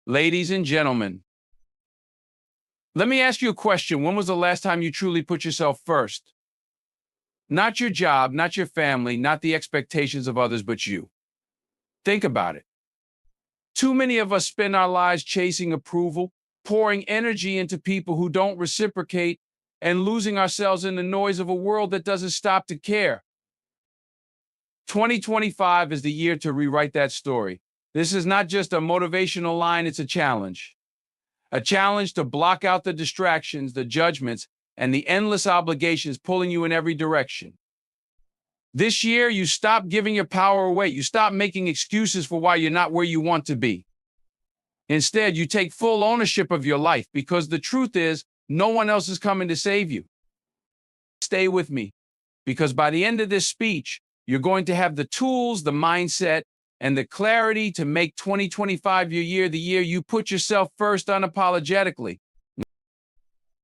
Ladies and gentlemen, let me ask you a question. When was the last time you truly put yourself first? Not your job, not your family, not the expectations of others, but you. Think about it. Too many of us spend our lives chasing approval, pouring energy into people who don't reciprocate, and losing ourselves in the noise of a world that doesn't stop to care. 2025 is the year to rewrite that story. This is not just a motivational line, it's a challenge. A challenge to block out the distractions, the judgments, and the endless obligations pulling you in every direction. This year, you stop giving your power away. You stop making excuses for why you're not where you want to be. Instead, you take full ownership of your life because the truth is, no one else is coming to save you. Stay with me, because by the end of this speech, you're going to have the tools, the mindset, and the clarity to make 2025 your year, the year you put yourself first unapologetically.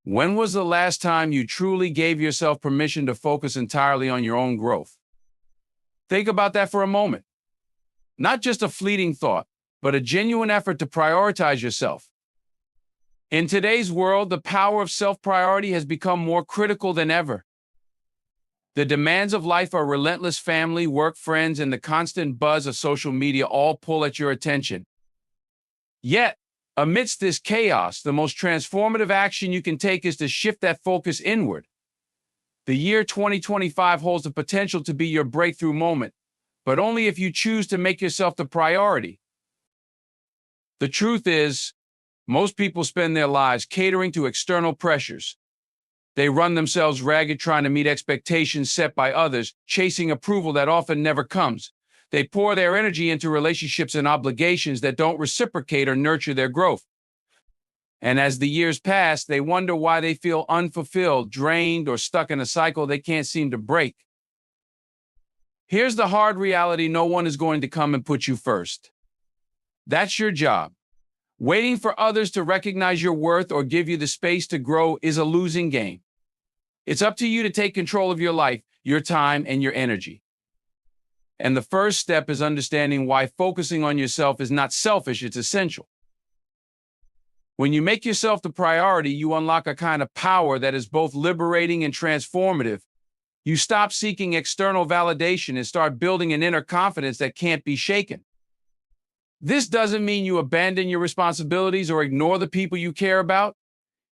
When was the last time you truly gave yourself permission to focus entirely on your own growth? Think about that for a moment. Not just a fleeting thought, but a genuine effort to prioritize yourself. In today's world, the power of self-priority has become more critical than ever. The demands of life are relentless. Family, work, friends, and the constant buzz of social media all pull at your attention. Yet, amidst this chaos, the most transformative action you can take is to shift that focus inward. The year 2025 holds the potential to be your breakthrough moment, but only if you choose to make yourself the priority. The truth is, most people spend their lives catering to external pressures. They run themselves ragged trying to meet expectations set by others, chasing approval that often never comes. They pour their energy into relationships and obligations that don't reciprocate or nurture their growth. And as the years pass, they wonder why they feel unfulfilled, drained, or stuck in a cycle they can't seem to break. Here's the hard reality: no one is going to come and put you first. That's your job. Waiting for others to recognize your worth or give you the space to grow is a losing game. It's up to you to take control of your life, your time, and your energy. And the first step is understanding why focusing on yourself is not selfish, it's essential. When you make yourself the priority, you unlock a kind of power that is both liberating and transformative. You stop seeking external validation and start building an inner confidence that can't be shaken. This doesn't mean you abandon your responsibilities or ignore the people you care about.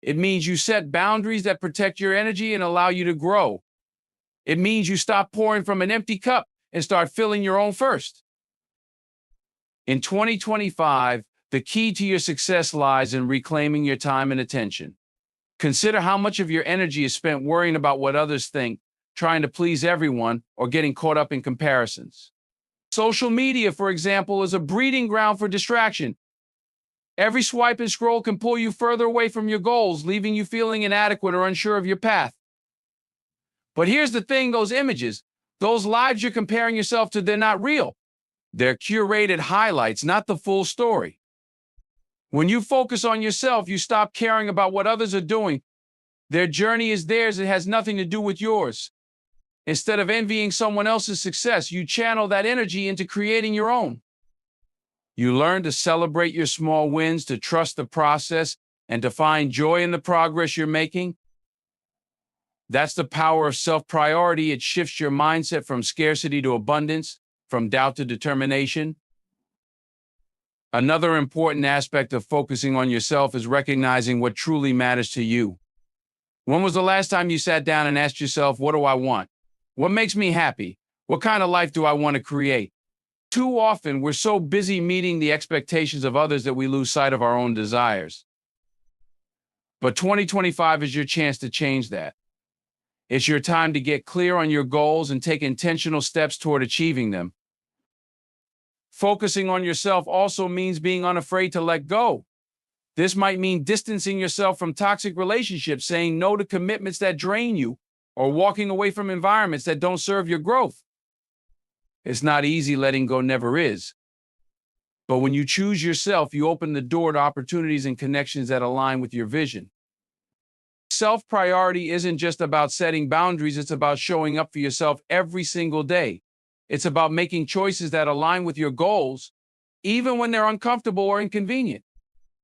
It means you set boundaries that protect your energy and allow you to grow. It means you stop pouring from an empty cup and start filling your own first. In 2025, the key to your success lies in reclaiming your time and attention. Consider how much of your energy is spent worrying about what others think, trying to please everyone, or getting caught up in comparisons. Social media, for example, is a breeding ground for distraction. Every swipe and scroll can pull you further away from your goals, leaving you feeling inadequate or unsure of your path. But here's the thing: those images, those lives you're comparing yourself to, they're not real. They're curated highlights, not the full story. When you focus on yourself, you stop caring about what others are doing. Their journey is theirs. It has nothing to do with yours. Instead of envying someone else's success, you channel that energy into creating your own. You learn to celebrate your small wins, to trust the process, and to find joy in the progress you're making. That's the power of self-priority. It shifts your mindset from scarcity to abundance, from doubt to determination. Another important aspect of focusing on yourself is recognizing what truly matters to you. When was the last time you sat down and asked yourself, what do I want? What makes me happy? What kind of life do I want to create? Too often, we're so busy meeting the expectations of others that we lose sight of our own desires. But 2025 is your chance to change that. It's your time to get clear on your goals and take intentional steps toward achieving them. Focusing on yourself also means being unafraid to let go. This might mean distancing yourself from toxic relationships, saying no to commitments that drain you, or walking away from environments that don't serve your growth. It's not easy, letting go never is. But when you choose yourself, you open the door to opportunities and connections that align with your vision. Self-priority isn't just about setting boundaries, it's about showing up for yourself every single day. It's about making choices that align with your goals, even when they're uncomfortable or inconvenient.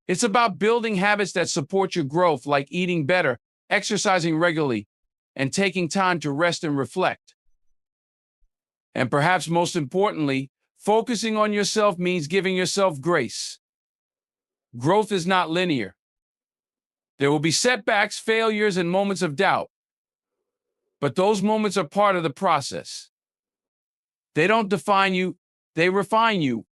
It's about building habits that support your growth, like eating better, exercising regularly, and taking time to rest and reflect. And perhaps most importantly, focusing on yourself means giving yourself grace. Growth is not linear. There will be setbacks, failures, and moments of doubt. But those moments are part of the process. They don't define you, they refine you.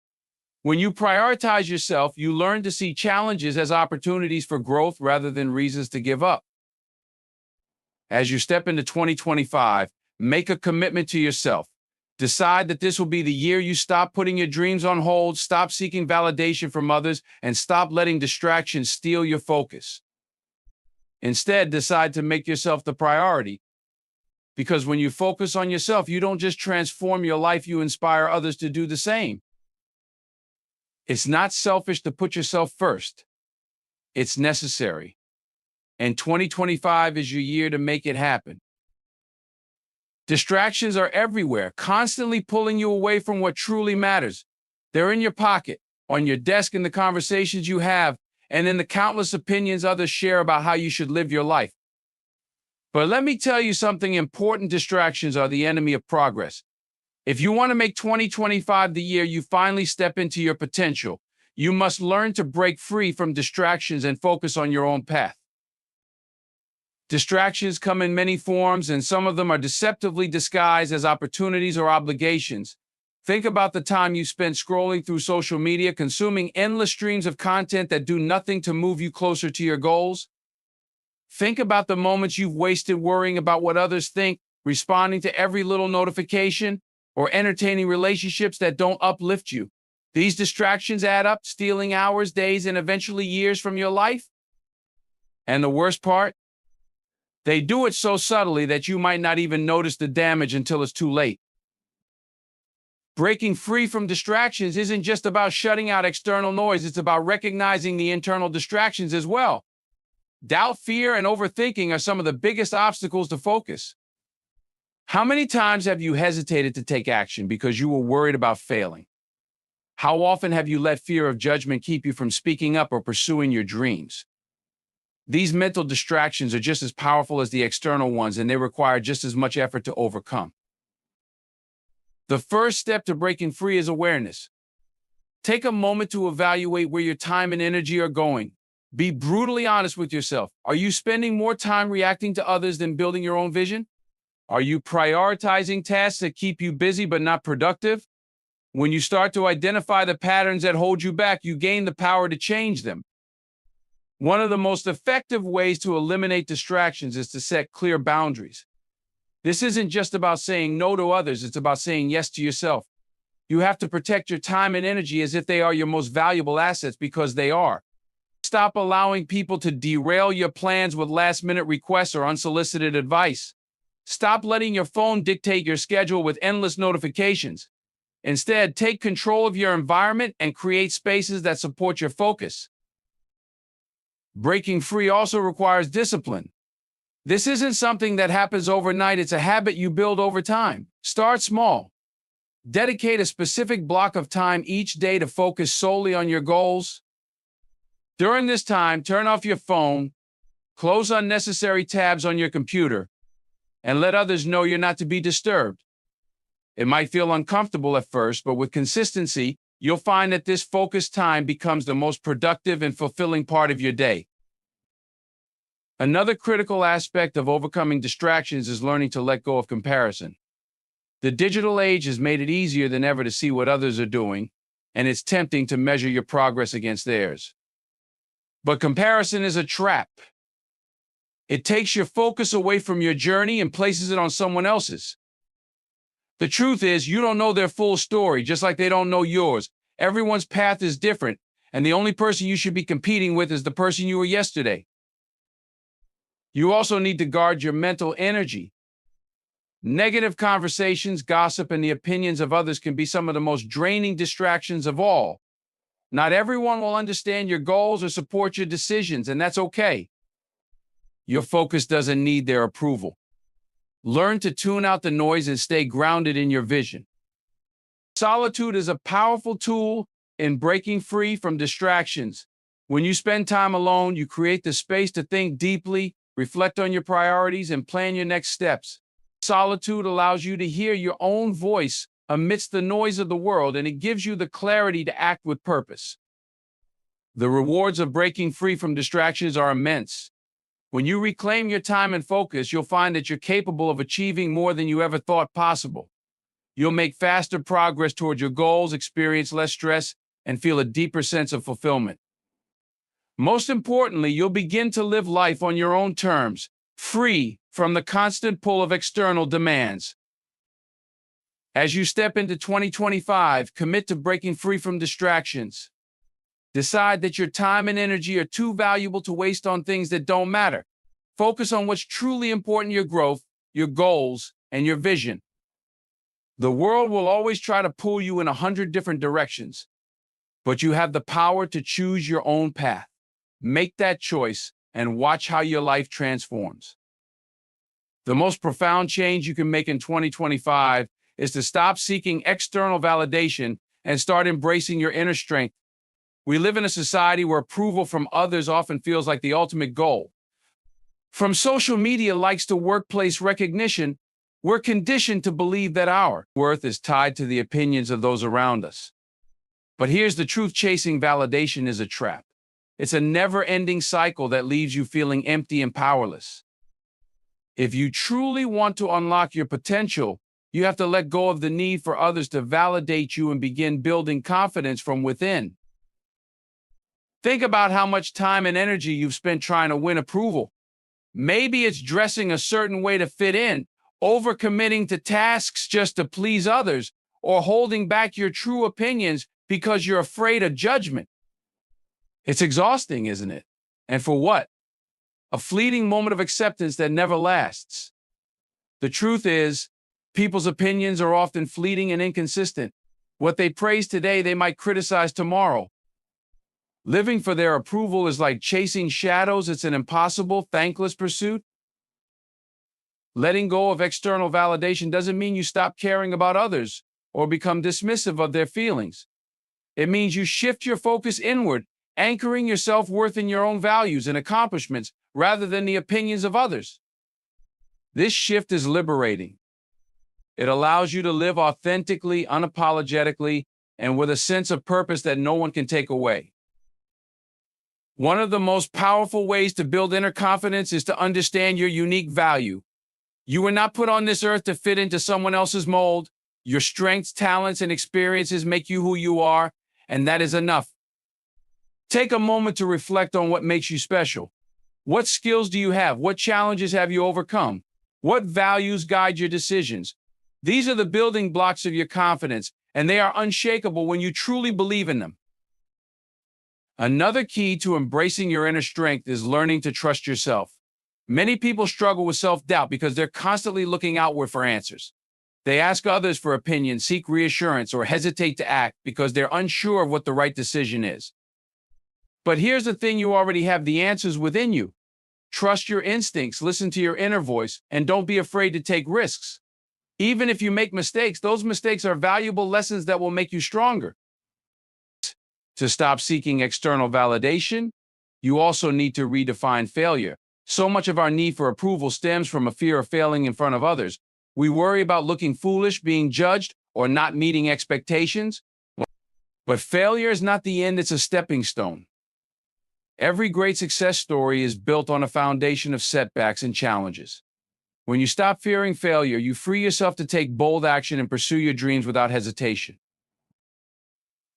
When you prioritize yourself, you learn to see challenges as opportunities for growth rather than reasons to give up. As you step into 2025, make a commitment to yourself. Decide that this will be the year you stop putting your dreams on hold, stop seeking validation from others, and stop letting distractions steal your focus. Instead, decide to make yourself the priority. Because when you focus on yourself, you don't just transform your life, you inspire others to do the same. It's not selfish to put yourself first. It's necessary. And 2025 is your year to make it happen. Distractions are everywhere, constantly pulling you away from what truly matters. They're in your pocket, on your desk, in the conversations you have, and in the countless opinions others share about how you should live your life. But let me tell you something important: distractions are the enemy of progress. If you want to make 2025 the year you finally step into your potential, you must learn to break free from distractions and focus on your own path. Distractions come in many forms, and some of them are deceptively disguised as opportunities or obligations. Think about the time you spent scrolling through social media, consuming endless streams of content that do nothing to move you closer to your goals. Think about the moments you've wasted worrying about what others think, responding to every little notification, or entertaining relationships that don't uplift you. These distractions add up, stealing hours, days, and eventually years from your life. And the worst part? They do it so subtly that you might not even notice the damage until it's too late. Breaking free from distractions isn't just about shutting out external noise, it's about recognizing the internal distractions as well. Doubt, fear, and overthinking are some of the biggest obstacles to focus. How many times have you hesitated to take action because you were worried about failing? How often have you let fear of judgment keep you from speaking up or pursuing your dreams? These mental distractions are just as powerful as the external ones, and they require just as much effort to overcome. The first step to breaking free is awareness. Take a moment to evaluate where your time and energy are going. Be brutally honest with yourself. Are you spending more time reacting to others than building your own vision? Are you prioritizing tasks that keep you busy but not productive? When you start to identify the patterns that hold you back, you gain the power to change them. One of the most effective ways to eliminate distractions is to set clear boundaries. This isn't just about saying no to others, it's about saying yes to yourself. You have to protect your time and energy as if they are your most valuable assets, because they are. Stop allowing people to derail your plans with last-minute requests or unsolicited advice. Stop letting your phone dictate your schedule with endless notifications. Instead, take control of your environment and create spaces that support your focus. Breaking free also requires discipline. This isn't something that happens overnight, it's a habit you build over time. Start small. Dedicate a specific block of time each day to focus solely on your goals. During this time, turn off your phone, close unnecessary tabs on your computer, and let others know you're not to be disturbed. It might feel uncomfortable at first, but with consistency, you'll find that this focused time becomes the most productive and fulfilling part of your day. Another critical aspect of overcoming distractions is learning to let go of comparison. The digital age has made it easier than ever to see what others are doing, and it's tempting to measure your progress against theirs. But comparison is a trap. It takes your focus away from your journey and places it on someone else's. The truth is, you don't know their full story, just like they don't know yours. Everyone's path is different, and the only person you should be competing with is the person you were yesterday. You also need to guard your mental energy. Negative conversations, gossip, and the opinions of others can be some of the most draining distractions of all. Not everyone will understand your goals or support your decisions, and that's okay. Your focus doesn't need their approval. Learn to tune out the noise and stay grounded in your vision. Solitude is a powerful tool in breaking free from distractions. When you spend time alone, you create the space to think deeply, reflect on your priorities, and plan your next steps. Solitude allows you to hear your own voice amidst the noise of the world, and it gives you the clarity to act with purpose. The rewards of breaking free from distractions are immense. When you reclaim your time and focus, you'll find that you're capable of achieving more than you ever thought possible. You'll make faster progress towards your goals, experience less stress, and feel a deeper sense of fulfillment. Most importantly, you'll begin to live life on your own terms, free from the constant pull of external demands. As you step into 2025, commit to breaking free from distractions. Decide that your time and energy are too valuable to waste on things that don't matter. Focus on what's truly important: your growth, your goals, and your vision. The world will always try to pull you in 100 different directions, but you have the power to choose your own path. Make that choice and watch how your life transforms. The most profound change you can make in 2025 is to stop seeking external validation and start embracing your inner strength. We live in a society where approval from others often feels like the ultimate goal. From social media likes to workplace recognition, we're conditioned to believe that our worth is tied to the opinions of those around us. But here's the truth: chasing validation is a trap. It's a never-ending cycle that leaves you feeling empty and powerless. If you truly want to unlock your potential, you have to let go of the need for others to validate you and begin building confidence from within. Think about how much time and energy you've spent trying to win approval. Maybe it's dressing a certain way to fit in, overcommitting to tasks just to please others, or holding back your true opinions because you're afraid of judgment. It's exhausting, isn't it? And for what? A fleeting moment of acceptance that never lasts. The truth is, people's opinions are often fleeting and inconsistent. What they praise today, they might criticize tomorrow. Living for their approval is like chasing shadows. It's an impossible, thankless pursuit. Letting go of external validation doesn't mean you stop caring about others or become dismissive of their feelings. It means you shift your focus inward, anchoring your self-worth in your own values and accomplishments rather than the opinions of others. This shift is liberating. It allows you to live authentically, unapologetically, and with a sense of purpose that no one can take away. One of the most powerful ways to build inner confidence is to understand your unique value. You were not put on this earth to fit into someone else's mold. Your strengths, talents, and experiences make you who you are, and that is enough. Take a moment to reflect on what makes you special. What skills do you have? What challenges have you overcome? What values guide your decisions? These are the building blocks of your confidence, and they are unshakable when you truly believe in them. Another key to embracing your inner strength is learning to trust yourself. Many people struggle with self-doubt because they're constantly looking outward for answers. They ask others for opinions, seek reassurance, or hesitate to act because they're unsure of what the right decision is. But here's the thing: you already have the answers within you. Trust your instincts, listen to your inner voice, and don't be afraid to take risks. Even if you make mistakes, those mistakes are valuable lessons that will make you stronger. To stop seeking external validation, you also need to redefine failure. So much of our need for approval stems from a fear of failing in front of others. We worry about looking foolish, being judged, or not meeting expectations. But failure is not the end, it's a stepping stone. Every great success story is built on a foundation of setbacks and challenges. When you stop fearing failure, you free yourself to take bold action and pursue your dreams without hesitation.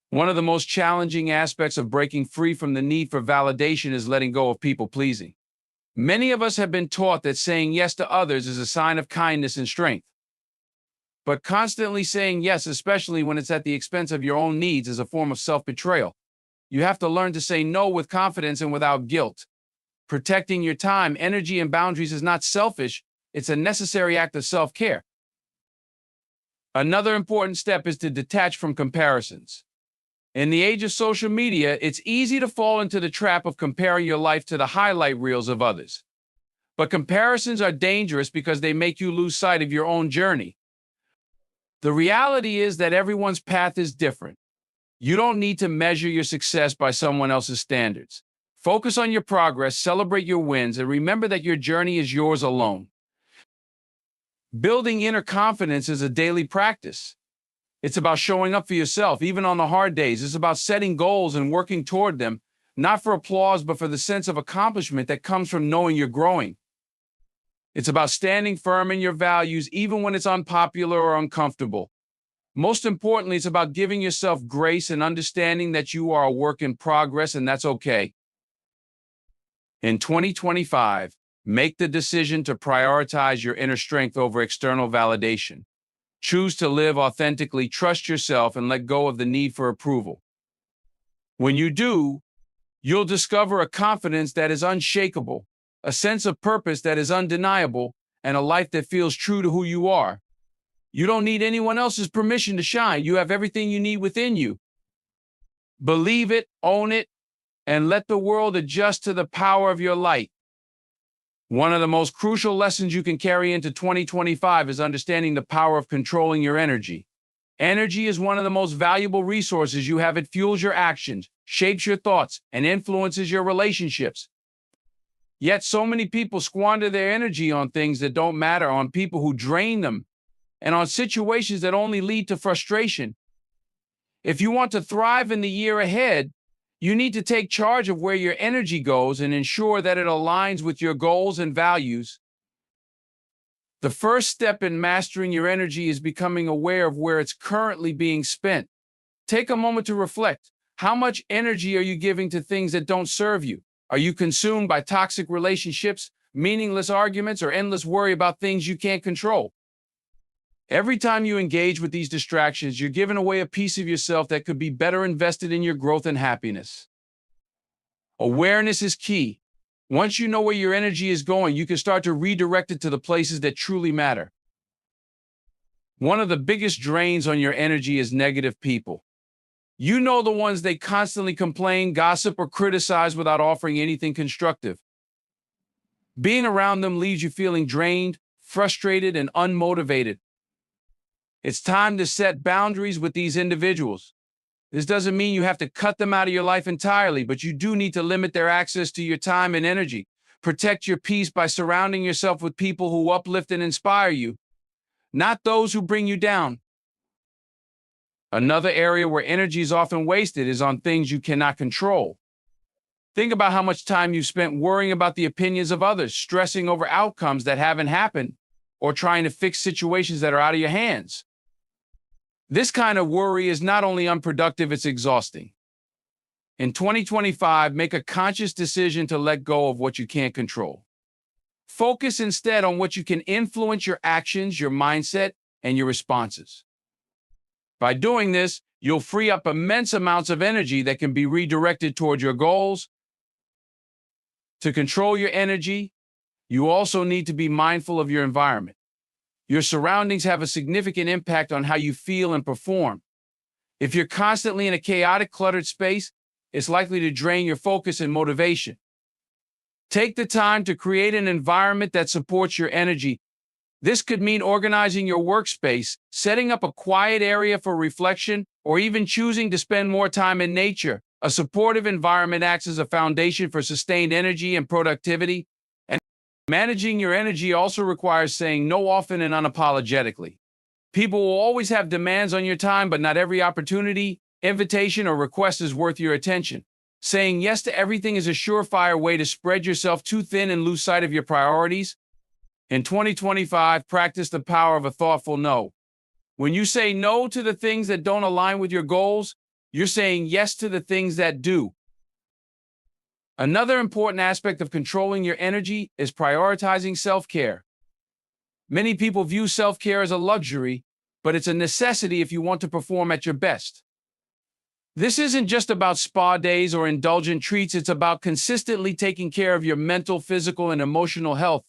One of the most challenging aspects of breaking free from the need for validation is letting go of people-pleasing. Many of us have been taught that saying yes to others is a sign of kindness and strength. But constantly saying yes, especially when it's at the expense of your own needs, is a form of self-betrayal. You have to learn to say no with confidence and without guilt. Protecting your time, energy, and boundaries is not selfish, it's a necessary act of self-care. Another important step is to detach from comparisons. In the age of social media, it's easy to fall into the trap of comparing your life to the highlight reels of others. But comparisons are dangerous because they make you lose sight of your own journey. The reality is that everyone's path is different. You don't need to measure your success by someone else's standards. Focus on your progress, celebrate your wins, and remember that your journey is yours alone. Building inner confidence is a daily practice. It's about showing up for yourself, even on the hard days. It's about setting goals and working toward them, not for applause, but for the sense of accomplishment that comes from knowing you're growing. It's about standing firm in your values, even when it's unpopular or uncomfortable. Most importantly, it's about giving yourself grace and understanding that you are a work in progress, and that's okay. In 2025, make the decision to prioritize your inner strength over external validation. Choose to live authentically, trust yourself, and let go of the need for approval. When you do, you'll discover a confidence that is unshakable, a sense of purpose that is undeniable, and a life that feels true to who you are. You don't need anyone else's permission to shine. You have everything you need within you. Believe it, own it, and let the world adjust to the power of your light. One of the most crucial lessons you can carry into 2025 is understanding the power of controlling your energy. Energy is one of the most valuable resources you have. It fuels your actions, shapes your thoughts, and influences your relationships. Yet so many people squander their energy on things that don't matter, on people who drain them, and on situations that only lead to frustration. If you want to thrive in the year ahead, you need to take charge of where your energy goes and ensure that it aligns with your goals and values. The first step in mastering your energy is becoming aware of where it's currently being spent. Take a moment to reflect. How much energy are you giving to things that don't serve you? Are you consumed by toxic relationships, meaningless arguments, or endless worry about things you can't control? Every time you engage with these distractions, you're giving away a piece of yourself that could be better invested in your growth and happiness. Awareness is key. Once you know where your energy is going, you can start to redirect it to the places that truly matter. One of the biggest drains on your energy is negative people. You know the ones they constantly complain, gossip, or criticize without offering anything constructive. Being around them leaves you feeling drained, frustrated, and unmotivated. It's time to set boundaries with these individuals. This doesn't mean you have to cut them out of your life entirely, but you do need to limit their access to your time and energy. Protect your peace by surrounding yourself with people who uplift and inspire you, not those who bring you down. Another area where energy is often wasted is on things you cannot control. Think about how much time you've spent worrying about the opinions of others, stressing over outcomes that haven't happened, or trying to fix situations that are out of your hands. This kind of worry is not only unproductive, it's exhausting. In 2025, make a conscious decision to let go of what you can't control. Focus instead on what you can influence: your actions, your mindset, and your responses. By doing this, you'll free up immense amounts of energy that can be redirected toward your goals. To control your energy, you also need to be mindful of your environment. Your surroundings have a significant impact on how you feel and perform. If you're constantly in a chaotic, cluttered space, it's likely to drain your focus and motivation. Take the time to create an environment that supports your energy. This could mean organizing your workspace, setting up a quiet area for reflection, or even choosing to spend more time in nature. A supportive environment acts as a foundation for sustained energy and productivity. Managing your energy also requires saying no often and unapologetically. People will always have demands on your time, but not every opportunity, invitation, or request is worth your attention. Saying yes to everything is a surefire way to spread yourself too thin and lose sight of your priorities. In 2025, practice the power of a thoughtful no. When you say no to the things that don't align with your goals, you're saying yes to the things that do. Another important aspect of controlling your energy is prioritizing self-care. Many people view self-care as a luxury, but it's a necessity if you want to perform at your best. This isn't just about spa days or indulgent treats, it's about consistently taking care of your mental, physical, and emotional health.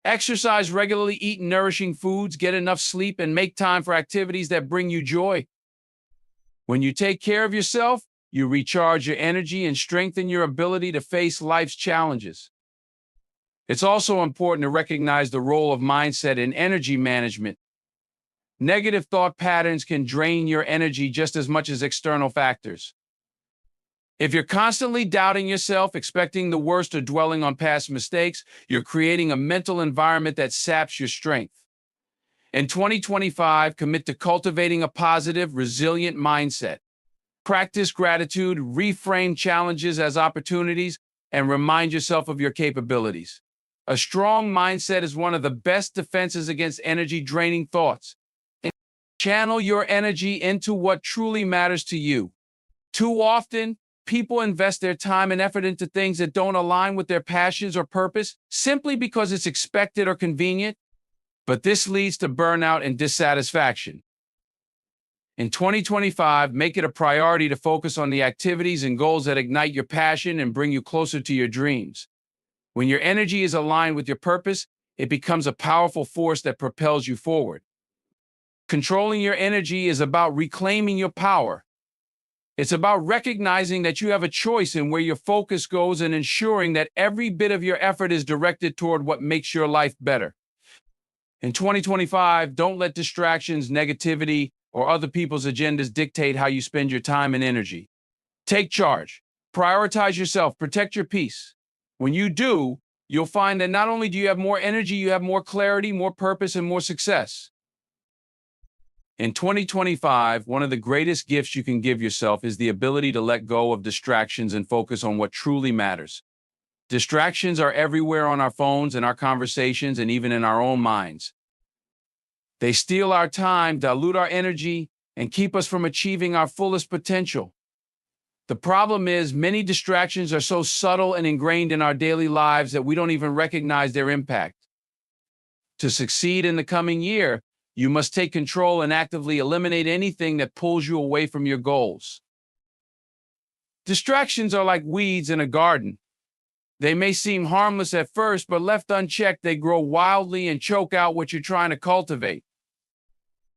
Exercise regularly, eat nourishing foods, get enough sleep, and make time for activities that bring you joy. When you take care of yourself, you recharge your energy and strengthen your ability to face life's challenges. It's also important to recognize the role of mindset in energy management. Negative thought patterns can drain your energy just as much as external factors. If you're constantly doubting yourself, expecting the worst, or dwelling on past mistakes, you're creating a mental environment that saps your strength. In 2025, commit to cultivating a positive, resilient mindset. Practice gratitude, reframe challenges as opportunities, and remind yourself of your capabilities. A strong mindset is one of the best defenses against energy-draining thoughts. And channel your energy into what truly matters to you. Too often, people invest their time and effort into things that don't align with their passions or purpose simply because it's expected or convenient, but this leads to burnout and dissatisfaction. In 2025, make it a priority to focus on the activities and goals that ignite your passion and bring you closer to your dreams. When your energy is aligned with your purpose, it becomes a powerful force that propels you forward. Controlling your energy is about reclaiming your power. It's about recognizing that you have a choice in where your focus goes and ensuring that every bit of your effort is directed toward what makes your life better. In 2025, don't let distractions, negativity, or other people's agendas dictate how you spend your time and energy. Take charge. Prioritize yourself. Protect your peace. When you do, you'll find that not only do you have more energy, you have more clarity, more purpose, and more success. In 2025, one of the greatest gifts you can give yourself is the ability to let go of distractions and focus on what truly matters. Distractions are everywhere on our phones, in our conversations, and even in our own minds. They steal our time, dilute our energy, and keep us from achieving our fullest potential. The problem is, many distractions are so subtle and ingrained in our daily lives that we don't even recognize their impact. To succeed in the coming year, you must take control and actively eliminate anything that pulls you away from your goals. Distractions are like weeds in a garden. They may seem harmless at first, but left unchecked, they grow wildly and choke out what you're trying to cultivate.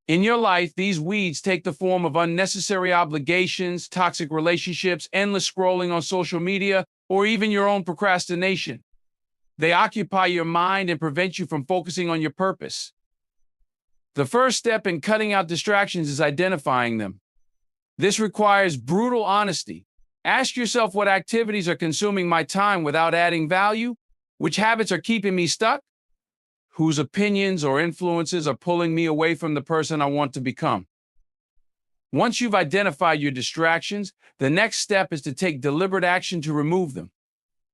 In your life, these weeds take the form of unnecessary obligations, toxic relationships, endless scrolling on social media, or even your own procrastination. They occupy your mind and prevent you from focusing on your purpose. The first step in cutting out distractions is identifying them. This requires brutal honesty. Ask yourself what activities are consuming my time without adding value, which habits are keeping me stuck, whose opinions or influences are pulling me away from the person I want to become. Once you've identified your distractions, the next step is to take deliberate action to remove them.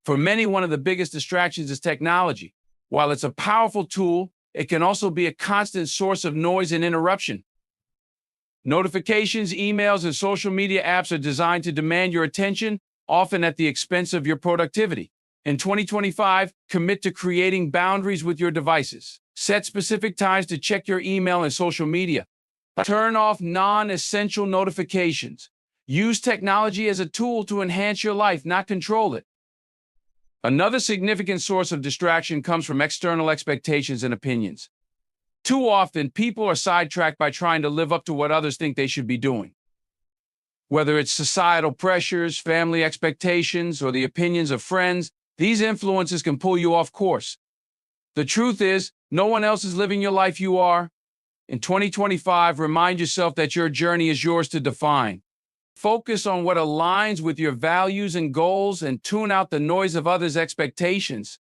For many, one of the biggest distractions is technology. While it's a powerful tool, it can also be a constant source of noise and interruption. Notifications, emails, and social media apps are designed to demand your attention, often at the expense of your productivity. In 2025, commit to creating boundaries with your devices. Set specific times to check your email and social media. Turn off non-essential notifications. Use technology as a tool to enhance your life, not control it. Another significant source of distraction comes from external expectations and opinions. Too often, people are sidetracked by trying to live up to what others think they should be doing. Whether it's societal pressures, family expectations, or the opinions of friends, these influences can pull you off course. The truth is, no one else is living your life, you are. In 2025, remind yourself that your journey is yours to define. Focus on what aligns with your values and goals and tune out the noise of others' expectations.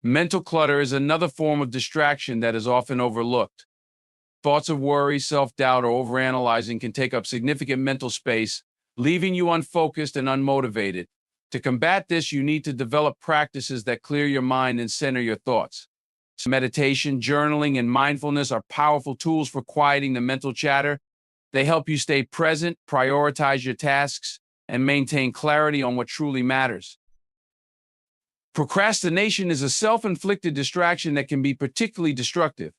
Mental clutter is another form of distraction that is often overlooked. Thoughts of worry, self-doubt, or overanalyzing can take up significant mental space, leaving you unfocused and unmotivated. To combat this, you need to develop practices that clear your mind and center your thoughts. Meditation, journaling, and mindfulness are powerful tools for quieting the mental chatter. They help you stay present, prioritize your tasks, and maintain clarity on what truly matters. Procrastination is a self-inflicted distraction that can be particularly destructive.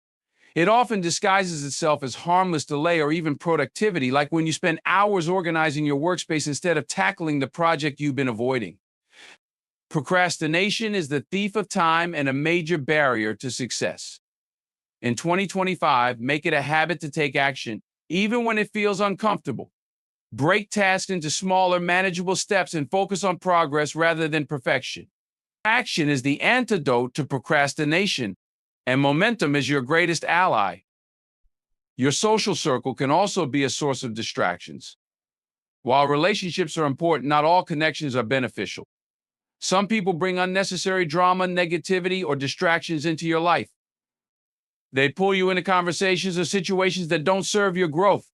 It often disguises itself as harmless delay or even productivity, like when you spend hours organizing your workspace instead of tackling the project you've been avoiding. Procrastination is the thief of time and a major barrier to success. In 2025, make it a habit to take action, even when it feels uncomfortable. Break tasks into smaller, manageable steps and focus on progress rather than perfection. Action is the antidote to procrastination, and momentum is your greatest ally. Your social circle can also be a source of distractions. While relationships are important, not all connections are beneficial. Some people bring unnecessary drama, negativity, or distractions into your life. They pull you into conversations or situations that don't serve your growth.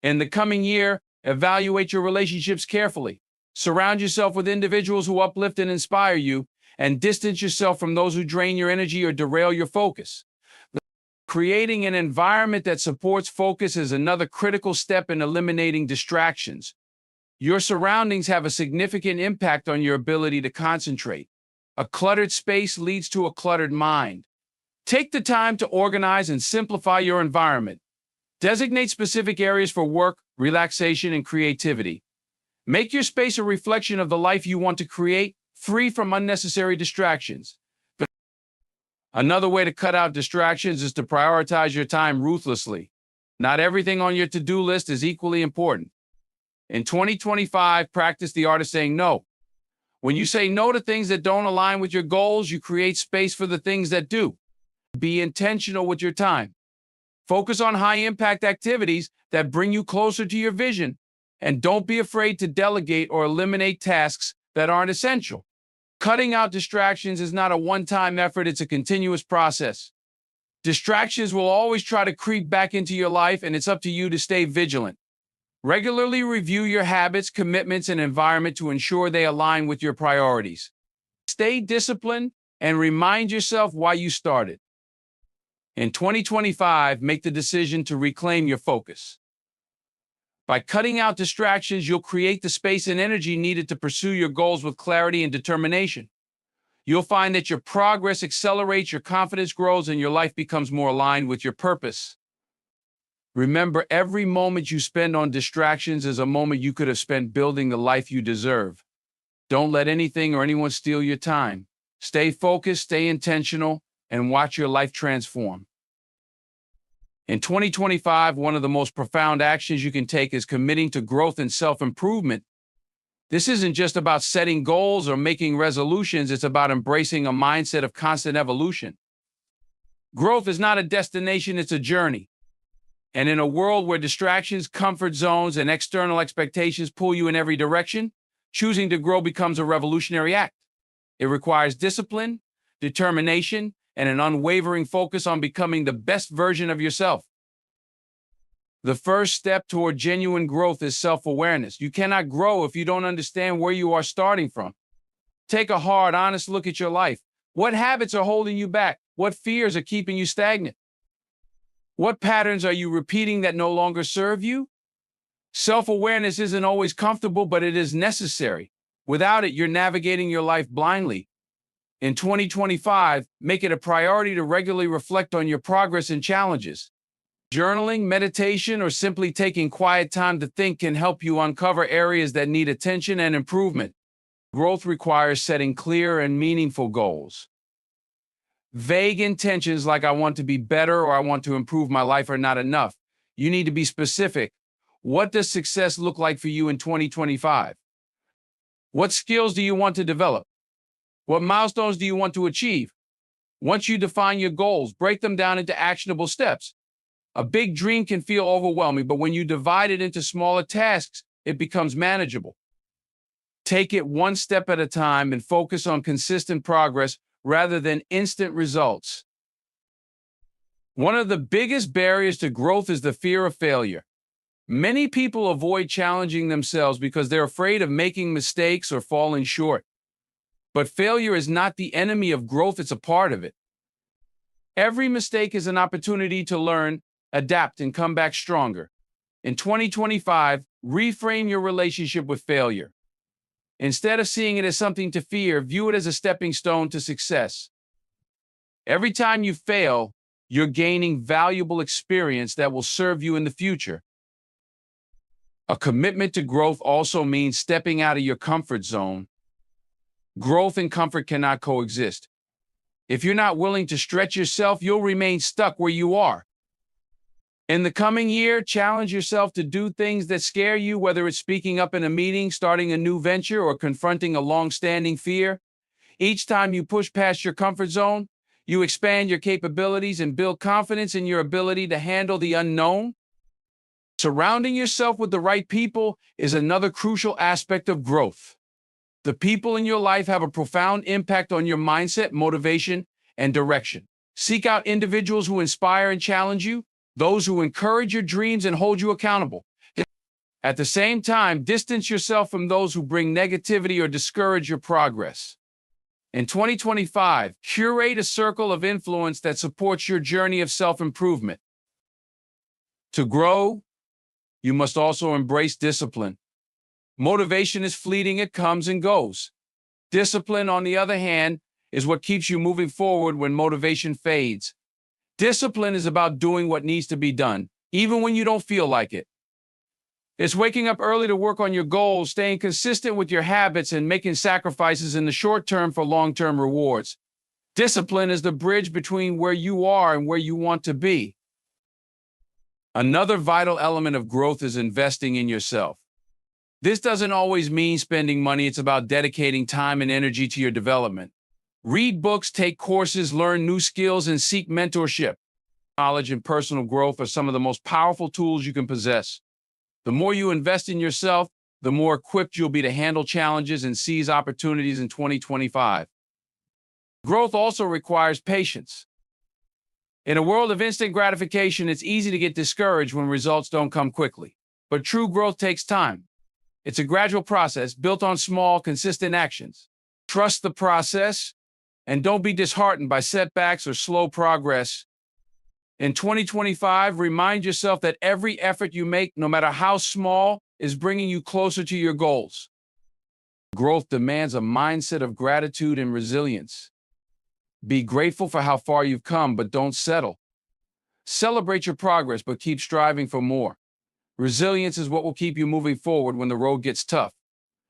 In the coming year, evaluate your relationships carefully. Surround yourself with individuals who uplift and inspire you, and distance yourself from those who drain your energy or derail your focus. Creating an environment that supports focus is another critical step in eliminating distractions. Your surroundings have a significant impact on your ability to concentrate. A cluttered space leads to a cluttered mind. Take the time to organize and simplify your environment. Designate specific areas for work, relaxation, and creativity. Make your space a reflection of the life you want to create, free from unnecessary distractions. Another way to cut out distractions is to prioritize your time ruthlessly. Not everything on your to-do list is equally important. In 2025, practice the art of saying no. When you say no to things that don't align with your goals, you create space for the things that do. Be intentional with your time. Focus on high-impact activities that bring you closer to your vision, and don't be afraid to delegate or eliminate tasks that aren't essential. Cutting out distractions is not a one-time effort, it's a continuous process. Distractions will always try to creep back into your life, and it's up to you to stay vigilant. Regularly review your habits, commitments, and environment to ensure they align with your priorities. Stay disciplined and remind yourself why you started. In 2025, make the decision to reclaim your focus. By cutting out distractions, you'll create the space and energy needed to pursue your goals with clarity and determination. You'll find that your progress accelerates, your confidence grows, and your life becomes more aligned with your purpose. Remember, every moment you spend on distractions is a moment you could have spent building the life you deserve. Don't let anything or anyone steal your time. Stay focused, stay intentional, and watch your life transform. In 2025, one of the most profound actions you can take is committing to growth and self-improvement. This isn't just about setting goals or making resolutions, it's about embracing a mindset of constant evolution. Growth is not a destination, it's a journey. And in a world where distractions, comfort zones, and external expectations pull you in every direction, choosing to grow becomes a revolutionary act. It requires discipline, determination, and an unwavering focus on becoming the best version of yourself. The first step toward genuine growth is self-awareness. You cannot grow if you don't understand where you are starting from. Take a hard, honest look at your life. What habits are holding you back? What fears are keeping you stagnant? What patterns are you repeating that no longer serve you? Self-awareness isn't always comfortable, but it is necessary. Without it, you're navigating your life blindly. In 2025, make it a priority to regularly reflect on your progress and challenges. Journaling, meditation, or simply taking quiet time to think can help you uncover areas that need attention and improvement. Growth requires setting clear and meaningful goals. Vague intentions like "I want to be better" or "I want to improve my life" are not enough. You need to be specific. What does success look like for you in 2025? What skills do you want to develop? What milestones do you want to achieve? Once you define your goals, break them down into actionable steps. A big dream can feel overwhelming, but when you divide it into smaller tasks, it becomes manageable. Take it one step at a time and focus on consistent progress rather than instant results. One of the biggest barriers to growth is the fear of failure. Many people avoid challenging themselves because they're afraid of making mistakes or falling short. But failure is not the enemy of growth, it's a part of it. Every mistake is an opportunity to learn, adapt, and come back stronger. In 2025, reframe your relationship with failure. Instead of seeing it as something to fear, view it as a stepping stone to success. Every time you fail, you're gaining valuable experience that will serve you in the future. A commitment to growth also means stepping out of your comfort zone. Growth and comfort cannot coexist. If you're not willing to stretch yourself, you'll remain stuck where you are. In the coming year, challenge yourself to do things that scare you, whether it's speaking up in a meeting, starting a new venture, or confronting a long-standing fear. Each time you push past your comfort zone, You expand your capabilities and build confidence in your ability to handle the unknown. Surrounding yourself with the right people is another crucial aspect of growth. The people in your life have a profound impact on your mindset, motivation, and direction. Seek out individuals who inspire and challenge you, those who encourage your dreams and hold you accountable. At the same time, distance yourself from those who bring negativity or discourage your progress. In 2025, curate a circle of influence that supports your journey of self-improvement. To grow, you must also embrace discipline. Motivation is fleeting, it comes and goes. Discipline, on the other hand, is what keeps you moving forward when motivation fades. Discipline is about doing what needs to be done, even when you don't feel like it. It's waking up early to work on your goals, staying consistent with your habits, and making sacrifices in the short term for long-term rewards. Discipline is the bridge between where you are and where you want to be. Another vital element of growth is investing in yourself. This doesn't always mean spending money. It's about dedicating time and energy to your development. Read books, take courses, learn new skills, and seek mentorship. Knowledge and personal growth are some of the most powerful tools you can possess. The more you invest in yourself, the more equipped you'll be to handle challenges and seize opportunities in 2025. Growth also requires patience. In a world of instant gratification, it's easy to get discouraged when results don't come quickly. But true growth takes time. It's a gradual process built on small, consistent actions. Trust the process and don't be disheartened by setbacks or slow progress. In 2025, remind yourself that every effort you make, no matter how small, is bringing you closer to your goals. Growth demands a mindset of gratitude and resilience. Be grateful for how far you've come, but don't settle. Celebrate your progress, but keep striving for more. Resilience is what will keep you moving forward when the road gets tough.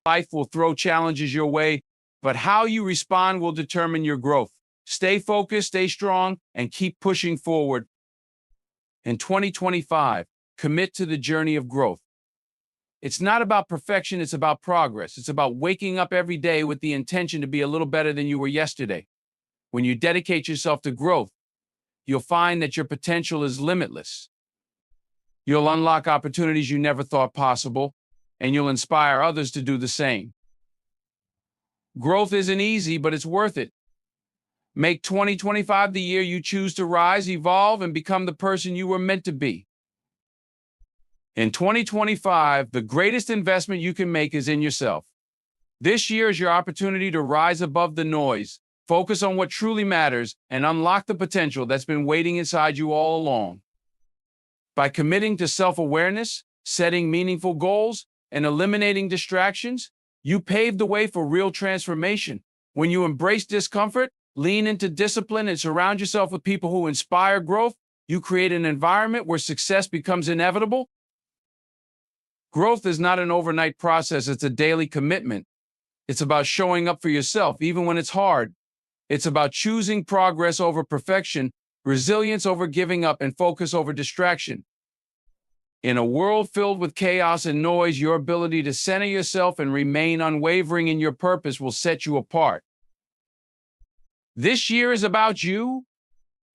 Life will throw challenges your way, but how you respond will determine your growth. Stay focused, stay strong, and keep pushing forward. In 2025, commit to the journey of growth. It's not about perfection, it's about progress. It's about waking up every day with the intention to be a little better than you were yesterday. When you dedicate yourself to growth, you'll find that your potential is limitless. You'll unlock opportunities you never thought possible, and you'll inspire others to do the same. Growth isn't easy, but it's worth it. Make 2025 the year you choose to rise, evolve, and become the person you were meant to be. In 2025, the greatest investment you can make is in yourself. This year is your opportunity to rise above the noise, focus on what truly matters, and unlock the potential that's been waiting inside you all along. By committing to self-awareness, setting meaningful goals, and eliminating distractions, you pave the way for real transformation. When you embrace discomfort, lean into discipline, and surround yourself with people who inspire growth, you create an environment where success becomes inevitable. Growth is not an overnight process, it's a daily commitment. It's about showing up for yourself, even when it's hard. It's about choosing progress over perfection, resilience over giving up, and focus over distraction. In a world filled with chaos and noise, your ability to center yourself and remain unwavering in your purpose will set you apart. This year is about you.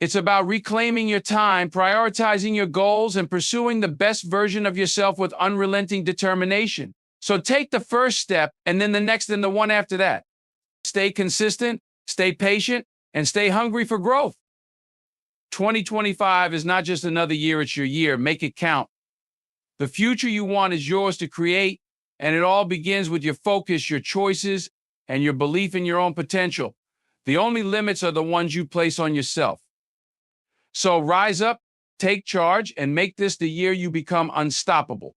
It's about reclaiming your time, prioritizing your goals, and pursuing the best version of yourself with unrelenting determination. So take the first step, and then the next, and the one after that. Stay consistent, stay patient, and stay hungry for growth. 2025 is not just another year, it's your year. Make it count. The future you want is yours to create, and it all begins with your focus, your choices, and your belief in your own potential. The only limits are the ones you place on yourself. So rise up, take charge, and make this the year you become unstoppable.